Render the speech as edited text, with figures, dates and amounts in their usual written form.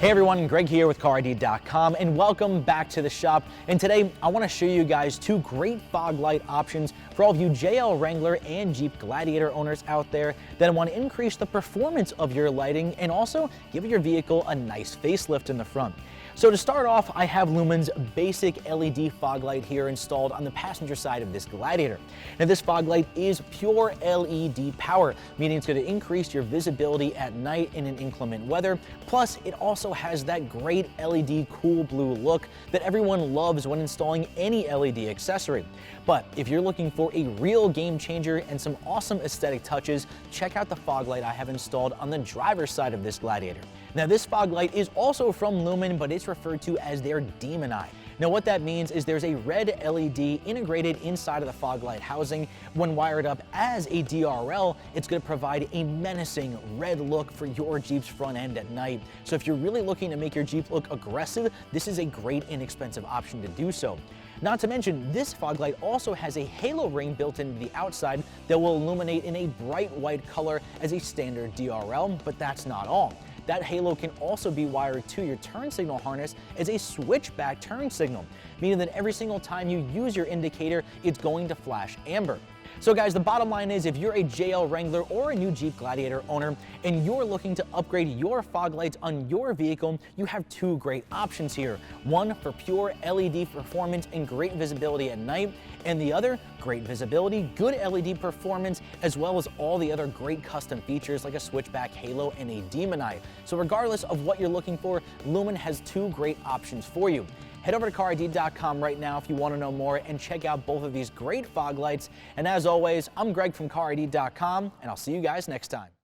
Hey everyone, Greg here with Carid.com and welcome back to the shop. And today I want to show you guys two great fog light options for all of you JL Wrangler and Jeep Gladiator owners out there that want to increase the performance of your lighting and also give your vehicle a nice facelift in the front. So to start off, I have Lumen's basic LED fog light here installed on the passenger side of this Gladiator. Now this fog light is pure LED power, meaning it's going to increase your visibility at night in an inclement weather. Plus, it also has that great LED cool blue look that everyone loves when installing any LED accessory. But if you're looking for a real game changer and some awesome aesthetic touches, check out the fog light I have installed on the driver's side of this Gladiator. Now this fog light is also from Lumen, but it's referred to as their Demon Eye. Now what that means is there's a red LED integrated inside of the fog light housing. When wired up as a DRL, it's going to provide a menacing red look for your Jeep's front end at night. So if you're really looking to make your Jeep look aggressive, this is a great inexpensive option to do so. Not to mention, this fog light also has a halo ring built into the outside that will illuminate in a bright white color as a standard DRL, but that's not all. That halo can also be wired to your turn signal harness as a switchback turn signal, meaning that every single time you use your indicator, it's going to flash amber. So guys, the bottom line is if you're a JL Wrangler or a new Jeep Gladiator owner and you're looking to upgrade your fog lights on your vehicle, you have two great options here. One for pure LED performance and great visibility at night, and the other, great visibility, good LED performance, as well as all the other great custom features like a switchback halo and a Demon Eye. So regardless of what you're looking for, Lumen has two great options for you. Head over to Carid.com right now if you want to know more and check out both of these great fog lights. And as always, I'm Greg from Carid.com, and I'll see you guys next time.